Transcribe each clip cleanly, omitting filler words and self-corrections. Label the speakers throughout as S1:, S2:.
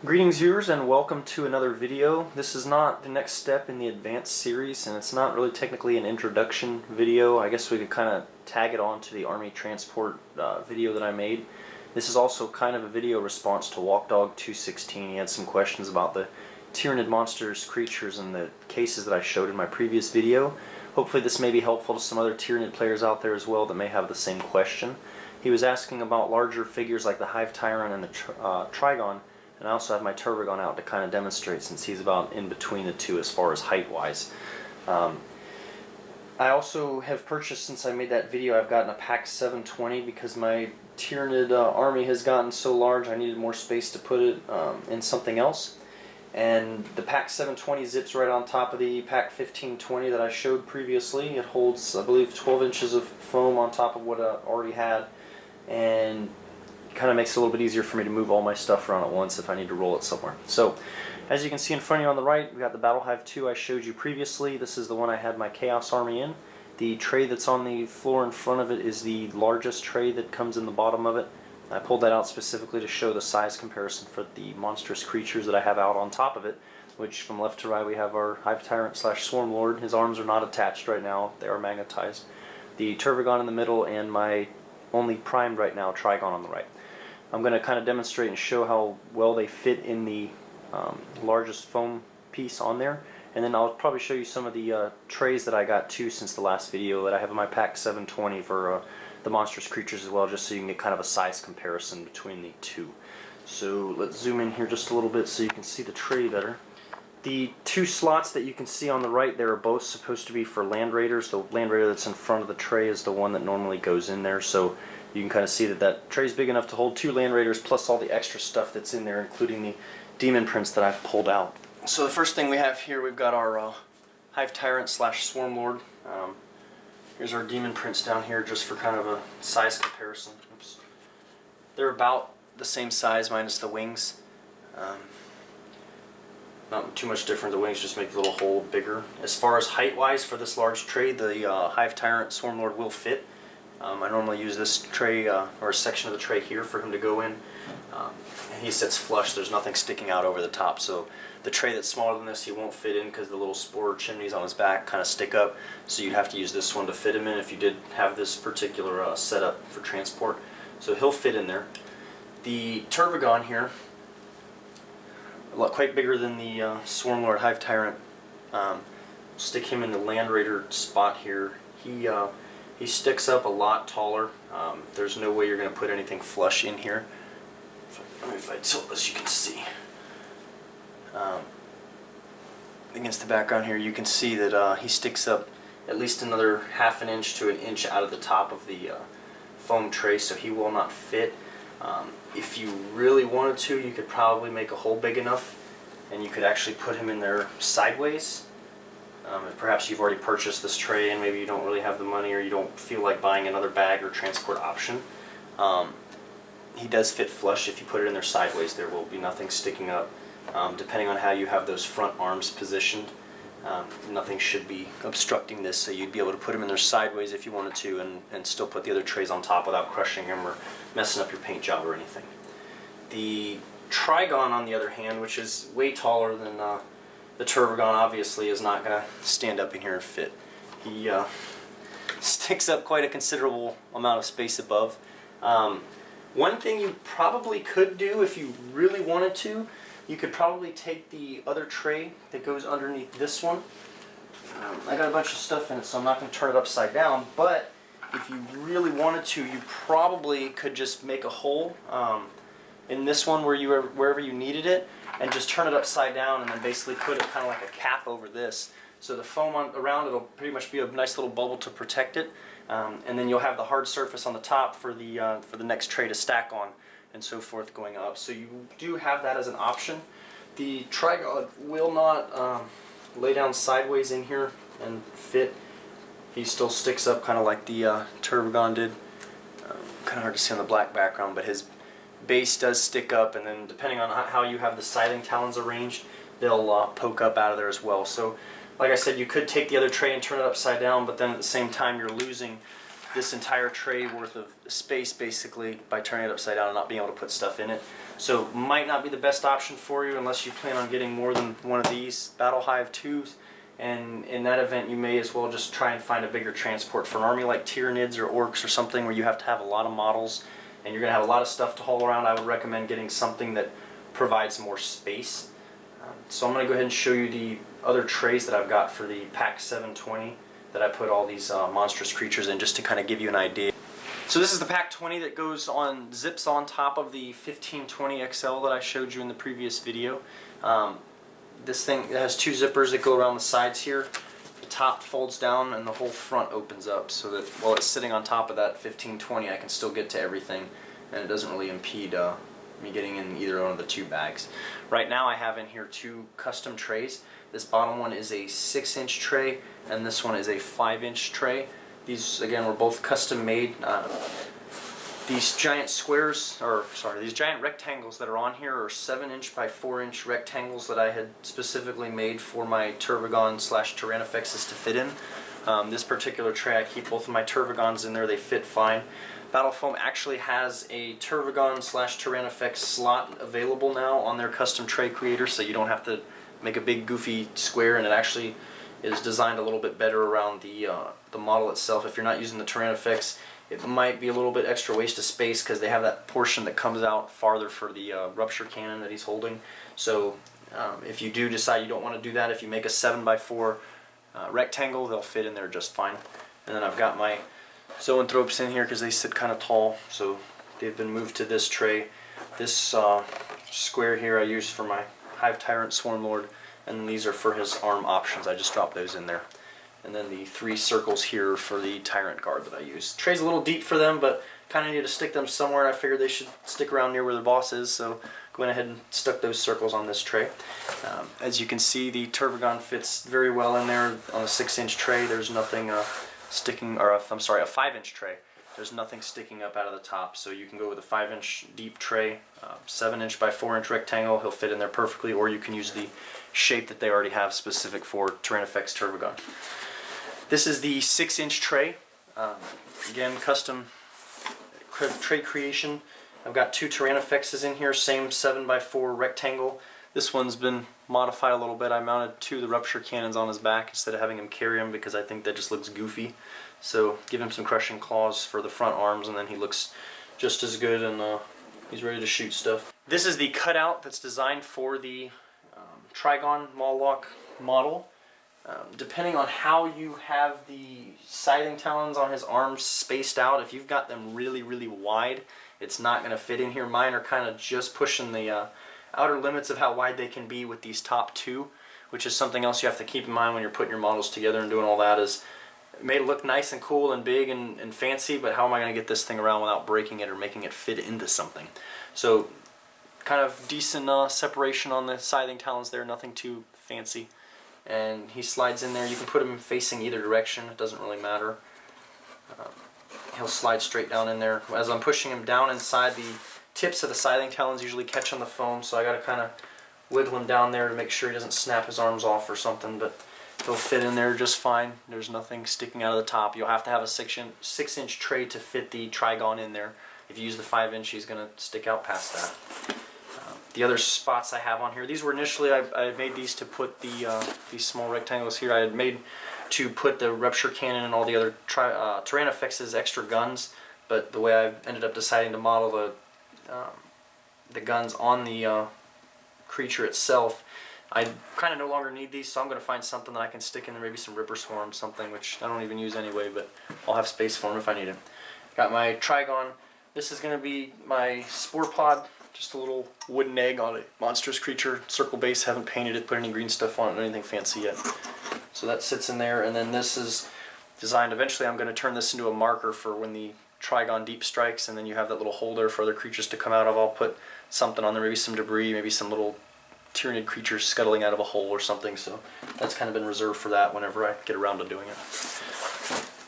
S1: Greetings viewers and welcome to another video. This is not the next step in the advanced series and it's not really technically an introduction video. I guess we could kind of tag it on to the Army Transport video that I made. This is also kind of a video response to Walkdog 216. He had some questions about the Tyranid Monstrous Creatures and the cases that I showed in my previous video. Hopefully this may be helpful to some other Tyranid players out there as well that may have the same question. He was asking about larger figures like the Hive Tyrant and the Trigon. And I also have my Tervagon out to kind of demonstrate since he's about in between the two as far as height-wise. I also have purchased, since I made that video, I've gotten a pack 720 because my Tyranid army has gotten so large I needed more space to put it in something else. And the pack 720 zips right on top of the pack 1520 that I showed previously. It holds, I believe, 12 inches of foam on top of what I already had. And kind of makes it a little bit easier for me to move all my stuff around at once if I need to roll it somewhere. So, as you can see in front of you on the right, we got the BattleHive 2 I showed you previously. This is the one I had my Chaos Army in. The tray that's on the floor in front of it is the largest tray that comes in the bottom of it. I pulled that out specifically to show the size comparison for the monstrous creatures that I have out on top of it, which from left to right we have our Hive Tyrant / Swarm Lord. His arms are not attached right now, they are magnetized. The Tervagon in the middle and my only primed right now Trigon on the right. I'm going to kind of demonstrate and show how well they fit in the largest foam piece on there, and then I'll probably show you some of the trays that I got too since the last video that I have in my pack 720 for the monstrous creatures as well, just so you can get kind of a size comparison between the two. So let's zoom in here just a little bit so you can see the tray better. The two slots that you can see on the right there are both supposed to be for Land Raiders. The Land Raider that's in front of the tray is the one that normally goes in there, so you can kind of see that that tray is big enough to hold two Land Raiders plus all the extra stuff that's in there, including the demon prints that I've pulled out. So the first thing we have here, we've got our Hive Tyrant / Swarm Lord. Here's our demon prints down here just for kind of a size comparison. Oops. They're about the same size minus the wings. Not too much different. The wings just make the little hole bigger. As far as height-wise for this large tray, the Hive Tyrant Swarm Lord will fit. I normally use this tray, or a section of the tray here for him to go in. And he sits flush, there's nothing sticking out over the top, so the tray that's smaller than this he won't fit in because the little spore chimneys on his back kind of stick up, so you'd have to use this one to fit him in if you did have this particular setup for transport. So he'll fit in there. The Tervagon here, quite bigger than the Swarm Lord Hive Tyrant. Stick him in the Land Raider spot here. He sticks up a lot taller. There's no way you're going to put anything flush in here. If I tilt this, you can see. Against the background here, you can see that he sticks up at least another ½ an inch to an inch out of the top of the foam tray, so he will not fit. If you really wanted to, you could probably make a hole big enough and you could actually put him in there sideways. If perhaps you've already purchased this tray and maybe you don't really have the money or you don't feel like buying another bag or transport option, he does fit flush. If you put it in there sideways, there will be nothing sticking up. Depending on how you have those front arms positioned, nothing should be obstructing this, so you'd be able to put him in there sideways if you wanted to and still put the other trays on top without crushing him or messing up your paint job or anything. The Trigon, on the other hand, which is way taller than the Tervagon, obviously is not going to stand up in here and fit. He sticks up quite a considerable amount of space above. One thing you probably could do if you really wanted to, you could probably take the other tray that goes underneath this one. I got a bunch of stuff in it, so I'm not going to turn it upside down, but if you really wanted to, you probably could just make a hole in this one wherever you needed it, and just turn it upside down and then basically put it kind of like a cap over this. So the foam around it will pretty much be a nice little bubble to protect it, and then you'll have the hard surface on the top for the next tray to stack on and so forth going up. So you do have that as an option. The Trigon will not lay down sideways in here and fit. He still sticks up kind of like the Tervagon did. Kind of hard to see on the black background, but his base does stick up, and then depending on how you have the scything talons arranged, they'll poke up out of there as well. So like I said, you could take the other tray and turn it upside down, but then at the same time you're losing this entire tray worth of space basically by turning it upside down and not being able to put stuff in it. So might not be the best option for you unless you plan on getting more than one of these BattleHive 2s. And in that event, you may as well just try and find a bigger transport. For an army like Tyranids or Orcs or something where you have to have a lot of models and you're going to have a lot of stuff to haul around, I would recommend getting something that provides more space. So I'm going to go ahead and show you the other trays that I've got for the Pack 720 that I put all these monstrous creatures in, just to kind of give you an idea. So this is the Pack 20 that goes on, zips on top of the 1520 XL that I showed you in the previous video. This thing has two zippers that go around the sides here. The top folds down and the whole front opens up so that while it's sitting on top of that 1520 I can still get to everything and it doesn't really impede me getting in either one of the two bags. Right now I have in here two custom trays. This bottom one is a 6-inch tray and this one is a 5-inch tray. These again were both custom made. These giant squares, or sorry, these giant rectangles that are on here are 7-inch by 4-inch rectangles that I had specifically made for my Tervigon / Tyrannofexes to fit in. This particular tray, I keep both of my Tervigons in there, they fit fine. Battlefoam actually has a Tervigon / Tyrannofex slot available now on their custom tray creator, so you don't have to make a big goofy square, and it actually is designed a little bit better around the model itself. If you're not using the Tyrannofex, it might be a little bit extra waste of space because they have that portion that comes out farther for the rupture cannon that he's holding. So if you do decide you don't want to do that, if you make a 7x4 rectangle, they'll fit in there just fine. And then I've got my zoanthropes in here because they sit kind of tall, so they've been moved to this tray. This square here I use for my Hive Tyrant Swarmlord, and then these are for his arm options. I just dropped those in there. And then the 3 circles here for the Tyrant Guard that I use. The tray's a little deep for them, but kind of need to stick them somewhere, and I figured they should stick around near where the boss is, so went ahead and stuck those circles on this tray. As you can see, the Tervigon fits very well in there on a 6-inch tray. There's nothing sticking, or I'm sorry, a 5-inch tray. There's nothing sticking up out of the top, so you can go with a 5-inch deep tray, 7-inch by 4-inch rectangle. He'll fit in there perfectly, or you can use the shape that they already have specific for Tyrannofex Tervigon. This is the 6-inch tray. Again, custom tray creation. I've got 2 Tyrannofexes in here, same 7x4 rectangle. This one's been modified a little bit. I mounted 2 of the rupture cannons on his back instead of having him carry them because I think that just looks goofy. So give him some crushing claws for the front arms, and then he looks just as good, and he's ready to shoot stuff. This is the cutout that's designed for the Trigon Mawloc model. Depending on how you have the scything talons on his arms spaced out, if you've got them really, really wide, it's not going to fit in here. Mine are kind of just pushing the outer limits of how wide they can be with these top 2, which is something else you have to keep in mind when you're putting your models together and doing all that. Is it made it look nice and cool and big and fancy, but how am I going to get this thing around without breaking it or making it fit into something? So kind of decent separation on the scything talons there, nothing too fancy. And he slides in there. You can put him facing either direction, it doesn't really matter. He'll slide straight down in there. As I'm pushing him down inside, the tips of the scything talons usually catch on the foam, so I got to kind of wiggle him down there to make sure he doesn't snap his arms off or something, but he'll fit in there just fine. There's nothing sticking out of the top. You'll have to have a 6-inch tray to fit the Trigon in there. If you use the 5-inch, he's going to stick out past that. The other spots I have on here, these were initially, I made these to put these small rectangles here. I had made to put the rupture cannon and all the other Tyrannofex's extra guns, but the way I ended up deciding to model the guns on the creature itself, I kind of no longer need these, so I'm going to find something that I can stick in there, maybe some Ripper Swarm, something which I don't even use anyway, but I'll have space for them if I need it. Got my Trigon. This is going to be my Spore Pod. Just a little wooden egg on a monstrous creature, circle base, haven't painted it, put any green stuff on it, or anything fancy yet. So that sits in there, and then this is designed, eventually I'm going to turn this into a marker for when the Trigon deep strikes, and then you have that little holder for other creatures to come out of. I'll put something on there, maybe some debris, maybe some little Tyranid creatures scuttling out of a hole or something, so that's kind of been reserved for that whenever I get around to doing it.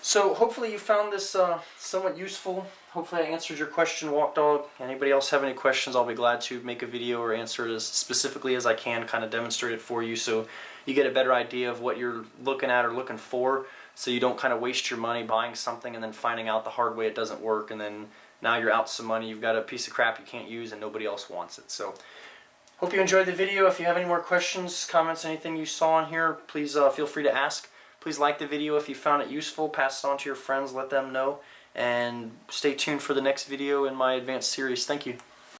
S1: So hopefully you found this somewhat useful. Hopefully I answered your question, Walk Dog. Anybody else have any questions, I'll be glad to make a video or answer it as specifically as I can, kind of demonstrate it for you so you get a better idea of what you're looking at or looking for, so you don't kind of waste your money buying something and then finding out the hard way it doesn't work and then now you're out some money. You've got a piece of crap you can't use and nobody else wants it. So hope you enjoyed the video. If you have any more questions, comments, anything you saw on here, please feel free to ask. Please like the video if you found it useful. Pass it on to your friends. Let them know. And stay tuned for the next video in my advanced series. Thank you.